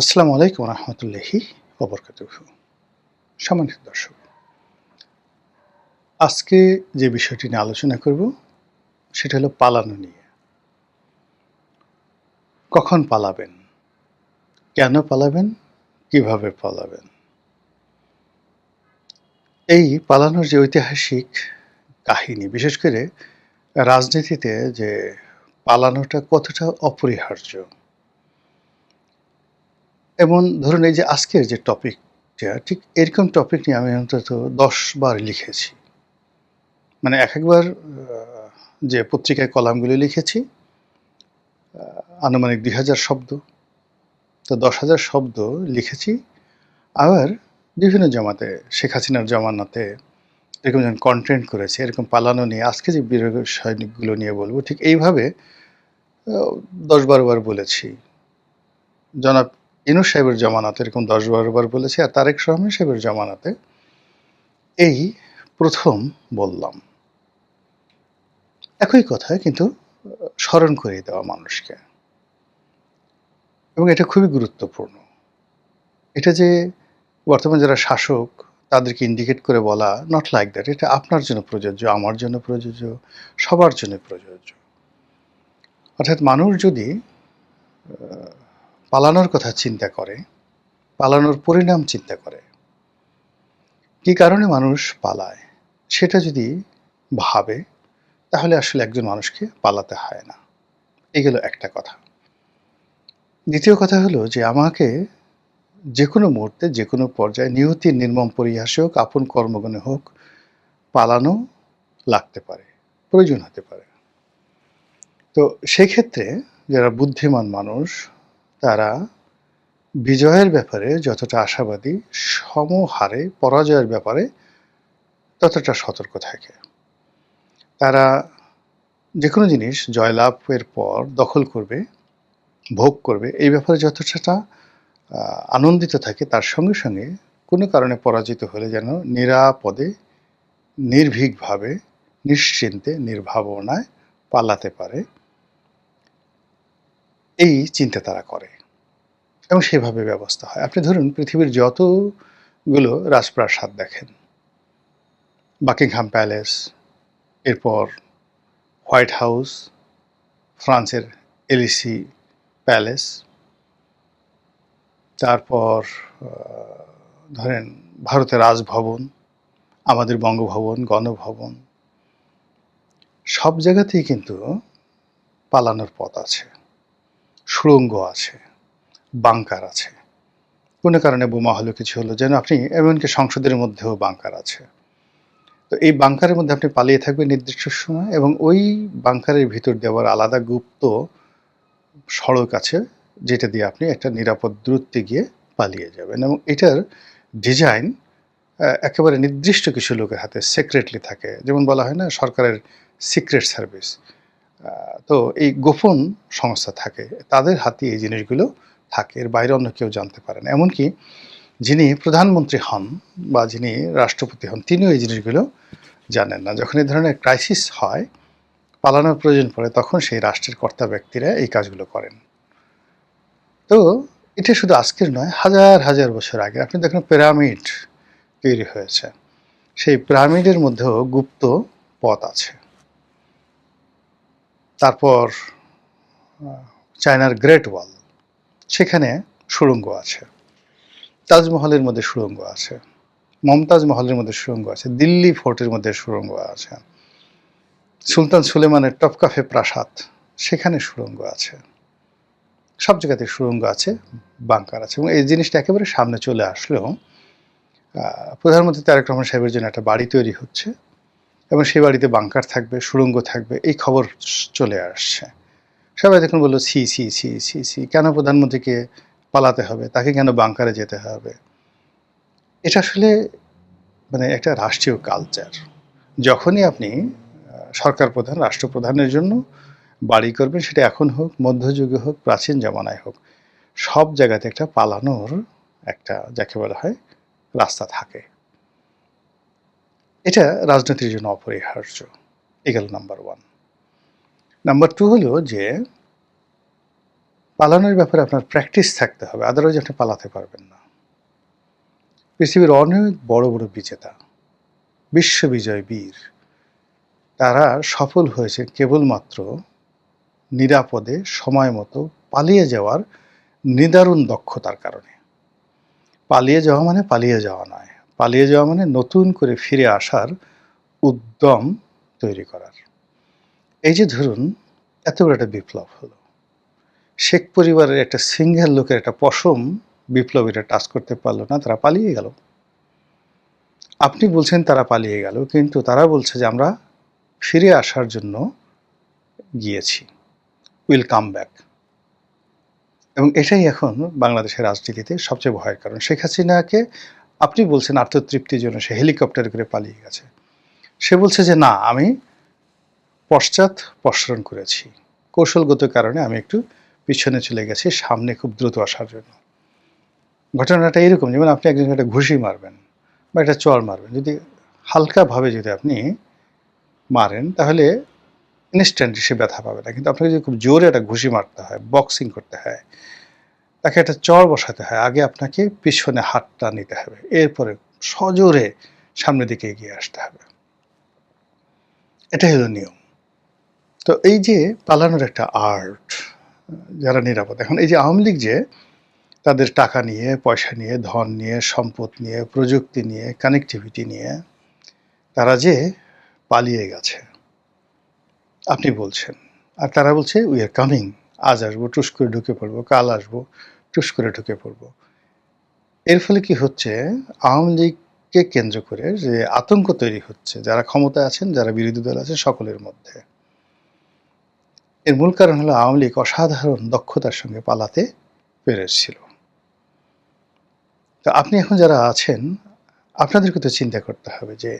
আসসালামু আলাইকুম রহমতুল্লাহি ওবরকাতুহু। সম্মানিত দর্শক, আজকে যে বিষয়টি নিয়ে আলোচনা করব সেটা হলো পালানো নিয়ে। কখন পালাবেন? কেন পালাবেন? কিভাবে পালাবেন? এই পালানোর যে ঐতিহাসিক কাহিনী, বিশেষ করে রাজনীতিতে যে পালানোটা কতটা অপরিহার্য, এমন ধরুন এই যে আজকের যে টপিকটা, ঠিক এরকম টপিক নিয়ে আমি অন্তত ১০ বার লিখেছি। মানে একেকবার যে পত্রিকায় কলামগুলো লিখেছি আনুমানিক ২,০০০ শব্দ। তো ১০,০০০ শব্দ লিখেছি। আবার বিভিন্ন জামাতে, শেখ হাসিনার জামানাতে এরকম যখন কনটেন্ট করেছি, এরকম পালানো নিয়ে আজকে যে বিষয়গুলো নিয়ে বলব, ঠিক এইভাবে ১০-১২ বার বলেছি। জনাব ইউনূস সাহেবের জামানাতে এরকম ১০-১২ বার বলেছি, আর তারেক রহমান সাহেবের জামানাতে এই ১ম বললাম। একই কথা কিন্তু স্মরণ করিয়ে দেওয়া মানুষকে, এবং এটা খুবই গুরুত্বপূর্ণ। এটা যে বর্তমানে যারা শাসক তাদেরকে ইন্ডিকেট করে বলা, নট লাইক দ্যাট। এটা আপনার জন্য প্রযোজ্য, আমার জন্য প্রযোজ্য, সবার জন্য প্রযোজ্য। অর্থাৎ মানুষ যদি পালানোর কথা চিন্তা করে, পালানোর পরিণাম চিন্তা করে, কী কারণে মানুষ পালায়, সেটা যদি ভাবে, তাহলে আসলে একজন মানুষকে পালাতে হয় না। এই গেল একটা কথা। দ্বিতীয় কথা হলো যে আমাকে যেকোনো মুহূর্তে, যেকোনো পর্যায়ে, নিয়তির নির্মম পরিহাসে হোক, আপন কর্মগুণে হোক, পালানো লাগতে পারে, প্রয়োজন হতে পারে। তো সেক্ষেত্রে যারা বুদ্ধিমান মানুষ, তারা বিজয়ের ব্যাপারে যতটা আশাবাদী, সমহারে পরাজয়ের ব্যাপারে ততটা সতর্ক থাকে। তারা যেকোনো জিনিস জয়লাভের পর দখল করবে, ভোগ করবে, এই ব্যাপারে যতটা আনন্দিত থাকে, তার সঙ্গে সঙ্গে কোনো কারণে পরাজিত হলে যেন নিরাপদে, নির্ভীকভাবে, নিশ্চিন্তে, নির্ভাবনায় পালাতে পারে, এই চিন্তা তারা করে এবং সেভাবে ব্যবস্থা হয়। আপনি ধরুন পৃথিবীর যতগুলো রাজপ্রাসাদ দেখেন, বাকিংহাম প্যালেস, এরপর হোয়াইট হাউস, ফ্রান্সের এলিসি প্যালেস, তারপর ধরেন ভারতের রাজভবন, আমাদের বঙ্গভবন, গণভবন, সব জায়গাতেই কিন্তু পালানোর পথ আছে, সুড়ঙ্গ আছে, বাংকার আছে। কোনো কারণে বোমা হলো, কিছু হলো, যেন আপনি এমনকি সংসদের মধ্যেও বাংকার আছে। তো এই বাংকারের মধ্যে আপনি পালিয়ে থাকবেন নির্দিষ্ট সময়, এবং ওই বাংকারের ভিতর দিয়ে আবার আলাদা গুপ্ত সড়ক আছে, যেটা দিয়ে আপনি একটা নিরাপদ দূরত্বে গিয়ে পালিয়ে যাবেন। এবং এটার ডিজাইন একেবারে নির্দিষ্ট কিছু লোকের হাতে সিক্রেটলি থাকে। যেমন বলা হয় না, সরকারের সিক্রেট সার্ভিস। তো এই গোপন সংস্থা থাকে, তাদের হাতে এই জিনিসগুলো থাকে, এর বাইরে অন্য কেউ জানতে পারে না। এমনকি যিনি প্রধানমন্ত্রী হন বা যিনি রাষ্ট্রপতি হন, তিনিও এই জিনিসগুলো জানেন না। যখন এই ধরনের ক্রাইসিস হয়, পালানোর প্রয়োজন পড়ে, তখন সেই রাষ্ট্রের কর্তা ব্যক্তিরা এই কাজগুলো করেন। তো এটা শুধু আজকের নয়, হাজার হাজার বছর আগে আপনি দেখুন পিরামিড তৈরি হয়েছে, সেই পিরামিডের মধ্যেও গুপ্ত পথ আছে। তারপর চায়নার গ্রেট ওয়াল, সেখানে সুড়ঙ্গ আছে। তাজমহলের মধ্যে সুড়ঙ্গ আছে, মমতাজ মহলের মধ্যে সুড়ঙ্গ আছে, দিল্লি ফোর্টের মধ্যে সুড়ঙ্গ আছে, সুলতান সুলেমানের টপকাফে প্রাসাদ, সেখানে সুড়ঙ্গ আছে। সব জায়গাতে সুড়ঙ্গ আছে, বাংকার আছে। এবং এই জিনিসটা একেবারে সামনে চলে আসলেও প্রধানমন্ত্রী তারেক রহমান সাহেবের জন্য একটা বাড়ি তৈরি হচ্ছে, এবং সেই বাড়িতে বাংকার থাকবে, সুড়ঙ্গ থাকবে, এই খবর চলে আসছে। সবাই দেখুন বললো, ছি ছি ছি ছি ছি, কেন প্রধানমন্ত্রীকে পালাতে হবে, তাকে কেন বাংকারে যেতে হবে। এটা আসলে মানে একটা রাষ্ট্রীয় কালচার। যখনই আপনি সরকার প্রধান, রাষ্ট্রপ্রধানের জন্য বাড়ি করবেন, সেটা এখন হোক, মধ্যযুগে হোক, প্রাচীন জামানায় হোক, সব জায়গাতে একটা পালানোর একটা, যাকে বলা হয়, রাস্তা থাকে। এটা রাজনীতির জন্য অপরিহার্য। এ গেল নাম্বার ওয়ান। নাম্বার টু হলো যে পালানোর ব্যাপারে আপনার প্র্যাকটিস থাকতে হবে, আদারওয়াইজ আপনি পালাতে পারবেন না। পৃথিবীর অনেক বড় বড় বিজেতা, বিশ্ববিজয় বীর, তারা সফল হয়েছে কেবলমাত্র নিরাপদে সময় মতো পালিয়ে যাওয়ার নিদারুণ দক্ষতার কারণে। পালিয়ে যাওয়া মানে পালিয়ে যাওয়া নয়, পালিয়ে যাওয়া মানে নতুন করে ফিরে আসার উদ্যম তৈরি করার। এই যে ধরুন এত বড় একটা বিপ্লব হলো, শেখ পরিবারের একটা সিঙ্গেল লোকের একটা পশম বিপ্লবীরা টাচ করতে পারলো না, তারা পালিয়ে গেল। আপনি বলছেন তারা পালিয়ে গেল, কিন্তু তারা বলছে যে আমরা ফিরে আসার জন্য গিয়েছি, উইল কাম ব্যাক। এবং এটাই এখন বাংলাদেশের রাজনীতিতে সবচেয়ে ভয়ের কারণ। শেখ হাসিনাকে আপনি বলছেন আত্মতৃপ্তির জন্য সে হেলিকপ্টার করে পালিয়ে গেছে, সে বলছে যে না, আমি পশ্চাৎপসরণ করেছি, কৌশলগত কারণে আমি একটু পিছনে চলে গেছি সামনে খুব দ্রুত আসার জন্য। ঘটনাটা এরকম, যেমন আপনি একজনকে একটা ঘুষি মারবেন বা একটা চড় মারবেন, যদি হালকাভাবে যদি আপনি মারেন তাহলে ইনস্ট্যান্টলি সে ব্যথা পাবে না, কিন্তু আপনাকে যদি খুব জোরে একটা ঘুষি মারতে হয়, বক্সিং করতে হয়, তাকে একটা চড় বসাতে হয়, আগে আপনাকে পিছনে হাতটা নিতে হবে, এরপরে সজোরে সামনের দিকে এগিয়ে আসতে হবে। এটাই হলো নিয়ম। তো এই যে পালানোর একটা আর্ট, যারা নিরাপদ, এখন এই যে আওয়ামী লীগ যে তাদের টাকা নিয়ে, পয়সা নিয়ে, ধন নিয়ে, সম্পদ নিয়ে, প্রযুক্তি নিয়ে, কানেক্টিভিটি নিয়ে তারা যে পালিয়ে গেছে আপনি বলছেন, আর তারা বলছে উই আর কামিং, আজ আসবো, টুস করে ঢুকে পড়বো, কাল আসবো, টুস করে ঢুকে পড়বো। এর ফলে কি হচ্ছে, আওয়ামী লীগকে কেন্দ্র করে যে আতঙ্ক তৈরি হচ্ছে, যারা ক্ষমতায় আছেন, যারা বিরোধী দল আছে, সকলের মধ্যে। এর মূল কারণ হলো আওয়ামী লীগ অসাধারণ দক্ষতার সঙ্গে পালাতে পেরেছিল। তো আপনি এখন যারা আছেন, আপনাদেরকে তো চিন্তা করতে হবে যে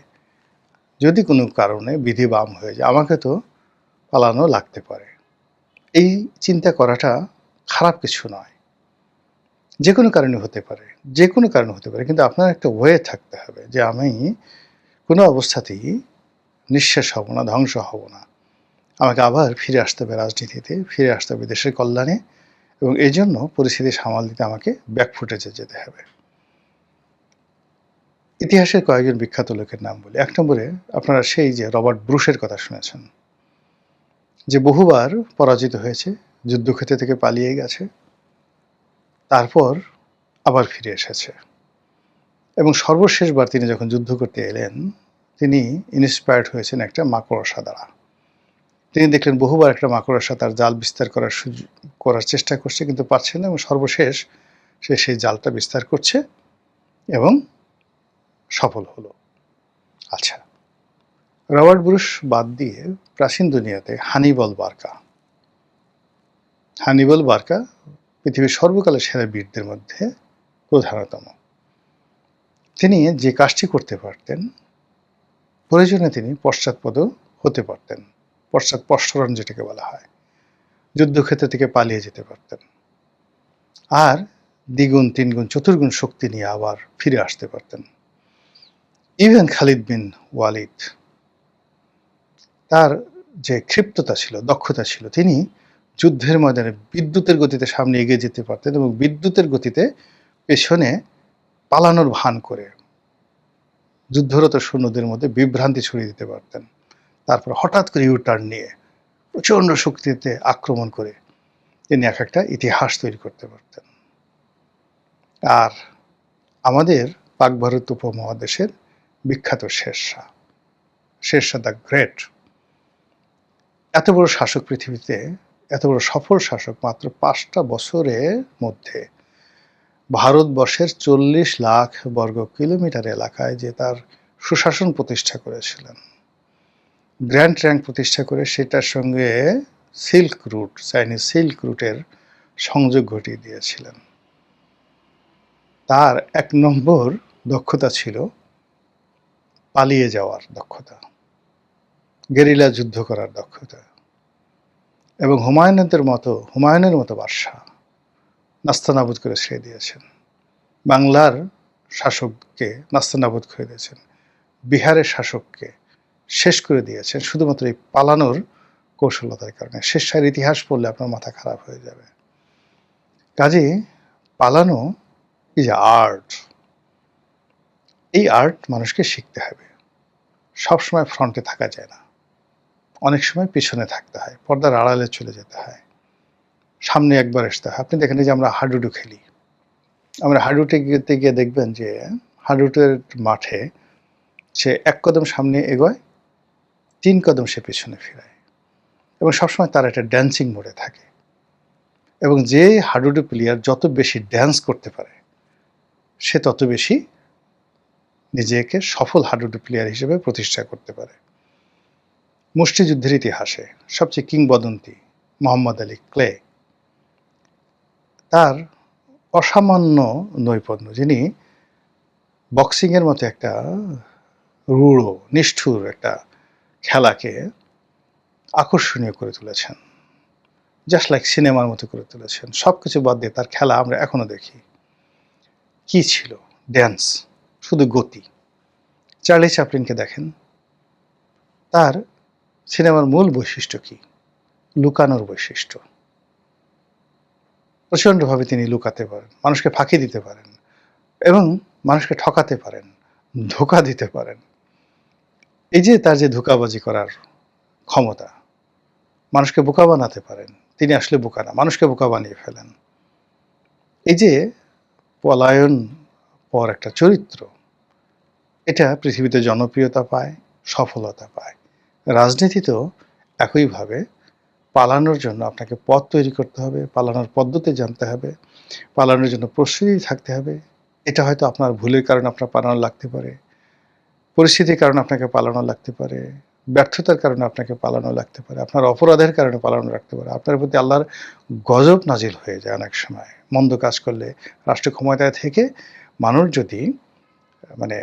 যদি কোনো কারণে বিধি বাম হয়ে যায়, আমাকে তো পালানো লাগতে পারে। এই চিন্তা করাটা খারাপ কিছু নয়, যে কোনো কারণে হতে পারে, যে কোনো কারণে হতে পারে, কিন্তু আপনার একটা ওয়ে থাকতে হবে যে আমি কোনো অবস্থাতেই নিঃশেষ হব না, ধ্বংস হব না, আমাকে আবার ফিরে আসতে হবে রাজনীতিতে, ফিরে আসতে হবে দেশের কল্যাণে, এবং এই জন্য পরিস্থিতি সামাল দিতে আমাকে ব্যাকফুটেজে যেতে হবে। ইতিহাসের কয়েকজন বিখ্যাত লোকের নাম বলি। এক নম্বরে আপনারা সেই যে রবার্ট ব্রুশের কথা শুনেছেন, যে বহুবার পরাজিত হয়েছে, যুদ্ধক্ষেত্র থেকে পালিয়ে গেছে, তারপর আবার ফিরে এসেছে, এবং সর্বশেষবার তিনি যখন যুদ্ধ করতে এলেন, তিনি ইন্সপায়ার্ড হয়েছেন একটা মাকড়সা দ্বারা। তিনি দেখলেন বহুবার একটা মাকড়সা তার জাল বিস্তার করার চেষ্টা করছে, কিন্তু পারছে না, এবং সর্বশেষ সে সেই জালটা বিস্তার করছে এবং সফল হলো। আচ্ছা, রবার্ট ব্রুশ বাদ দিয়ে প্রাচীন দুনিয়াতে হানিবল বার্কা পৃথিবীর সর্বকালের সেরা বীরদের মধ্যে প্রধানতম। তিনি যে কাজটি করতে পারতেন, প্রয়োজনে তিনি পশ্চাৎপদ হতে পারতেন, পশ্চাৎপসরণ যেটাকে বলা হয়, যুদ্ধক্ষেত্র থেকে পালিয়ে যেতে পারতেন, আর দ্বিগুণ, তিনগুণ, চতুর্গুণ শক্তি নিয়ে আবার ফিরে আসতে পারতেন। ইভেন খালিদ বিন ওয়ালিদ, তার যে ক্ষিপ্রতা ছিল, দক্ষতা ছিল, তিনি যুদ্ধের ময়দানে বিদ্যুতের গতিতে সামনে এগিয়ে যেতে পারতেন, এবং বিদ্যুতের গতিতে পেছনে পালানোর ভান করে যুদ্ধরত সৈন্যদের মধ্যে বিভ্রান্তি ছড়িয়ে দিতে পারতেন। তারপর হঠাৎ করে ইউটার্ন নিয়ে প্রচণ্ড শক্তিতে আক্রমণ করে তিনি এক একটা ইতিহাস তৈরি করতে পারতেন। আর আমাদের পাক ভারত উপমহাদেশের বিখ্যাত শেরশাহ দ্য গ্রেট, এত বড় শাসক, পৃথিবীতে এত বড় সফল শাসক, মাত্র 5টা বছরের মধ্যে ভারতবর্ষের 40 লাখ বর্গ কিলোমিটার এলাকায় যে তার সুশাসন প্রতিষ্ঠা করেছিলেন, গ্র্যান্ড ট্রাঙ্ক প্রতিষ্ঠা করে সেটার সঙ্গে চাইনিজ সিল্ক রুটের সংযোগ ঘটিয়ে দিয়েছিলেন। তার 1 নম্বর দক্ষতা ছিল পালিয়ে যাওয়ার দক্ষতা, গেরিলা যুদ্ধ করার দক্ষতা, এবং হুমায়ুনের মতো বাদশা নাস্তানাবুদ করে ছেড়ে দিয়েছেন। বাংলার শাসককে নাস্তানাবুদ করে দিয়েছেন, বিহারের শাসককে শেষ করে দিয়েছেন, শুধুমাত্র এই পালানোর কৌশলতার কারণে। শেরশাহের ইতিহাস পড়লে আপনার মাথা খারাপ হয়ে যাবে। কাজে পালানো ইজ আর্ট। এই আর্ট মানুষকে শিখতে হবে। সবসময় ফ্রন্টে থাকা যায় না, অনেক সময় পিছনে থাকতে হয়, পর্দার আড়ালে চলে যেতে হয়, সামনে একবার আসতে হয়। আপনি দেখেন যে আমরা হাডুডু খেলি, আমরা হাডুডুতে গিয়ে দেখবেন যে হাডুডুর মাঠে সে ১ কদম সামনে এগোয়, ৩ কদম সে পিছনে ফিরায়, এবং সবসময় তার একটা ড্যান্সিং মোডে থাকে। এবং যে হাডুডু প্লেয়ার যত বেশি ড্যান্স করতে পারে, সে তত বেশি নিজেকে সফল হাডুডু প্লেয়ার হিসেবে প্রতিষ্ঠা করতে পারে। মুষ্টিযুদ্ধের ইতিহাসে সবচেয়ে কিংবদন্তি মোহাম্মদ আলী ক্লে, তার অসামান্য নৈপুণ্য, যিনি বক্সিংয়ের মতো একটা রূঢ় নিষ্ঠুর একটা খেলাকে আকর্ষণীয় করে তুলেছেন, জাস্ট লাইক সিনেমার মতো করে তুলেছেন। সব কিছু বাদ দিয়ে তার খেলা আমরা এখনো দেখি। কি ছিল? ড্যান্স, শুধু গতি। চার্লি চ্যাপলিনকে দেখেন, তার সিনেমার মূল বৈশিষ্ট্য কি? লুকানোর বৈশিষ্ট্য। প্রচণ্ডভাবে তিনি লুকাতে পারেন, মানুষকে ফাঁকি দিতে পারেন, এবং মানুষকে ঠকাতে পারেন, ধোঁকা দিতে পারেন। এই যে তার যে ধোঁকাবাজি করার ক্ষমতা, মানুষকে বোকা বানাতে পারেন। তিনি আসলে বোকা না, মানুষকে বোকা বানিয়ে ফেলেন। এই যে পলায়ন পর একটা চরিত্র, এটা পৃথিবীতে জনপ্রিয়তা পায়, সফলতা পায়। রাজনীতিতেও একইভাবে পালানোর জন্য আপনাকে পথ তৈরি করতে হবে, পালানোর পদ্ধতি জানতে হবে, পালানোর জন্য প্রস্তুতি থাকতে হবে। এটা হয়তো আপনার ভুলের কারণে আপনার পালানো লাগতে পারে, পরিস্থিতির কারণে আপনাকে পালানো লাগতে পারে, ব্যর্থতার কারণে আপনাকে পালানো লাগতে পারে, আপনার অপরাধের কারণে পালানো লাগতে পারে। আপনার প্রতি আল্লাহর গজব নাজিল হয়ে যায় অনেক সময় মন্দ কাজ করলে। রাষ্ট্র ক্ষমতায় থেকে মানুষ যদি মানে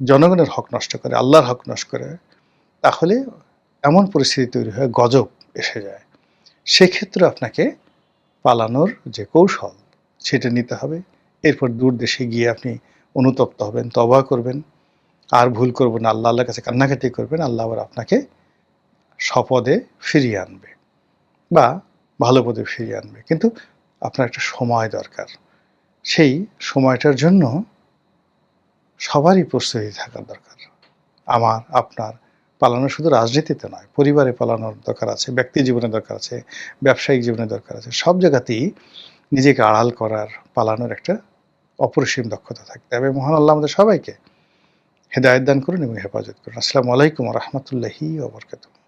জনগণের হক নষ্ট করে, আল্লাহর হক নষ্ট করে, তাহলে এমন পরিস্থিতি তৈরি হয়, গজব এসে যায়। সেক্ষেত্রে আপনাকে পালানোর যে কৌশল, সেটা নিতে হবে। এরপর দূর দেশে গিয়ে আপনি অনুতপ্ত হবেন, তওবা করবেন, আর ভুল করবেন না, আল্লাহর কাছে কান্নাকাটি করবেন। আল্লাহ আবার আপনাকে সপদে ফিরিয়ে আনবে, বা ভালো পদে ফিরিয়ে আনবে। কিন্তু আপনার একটা সময় দরকার। সেই সময়টার জন্য সবারই প্রস্তুতি থাকা দরকার। আমার, আপনার পালানো শুধু রাজনীতিতে নয়, পরিবারে পালানোর দরকার আছে, ব্যক্তি জীবনে দরকার আছে, ব্যবসায়িক জীবনে দরকার আছে। সব জায়গাতেই নিজেকে আড়াল করার, পালানোর একটা অপরিসীম দক্ষতা থাকতে হবে। মহান আল্লাহ আমাদের সবাইকে হেদায়েত দান করুন এবং হেফাজত করুন। আসসালামু আলাইকুম ওয়া রাহমাতুল্লাহি ওয়া বারাকাতুহু।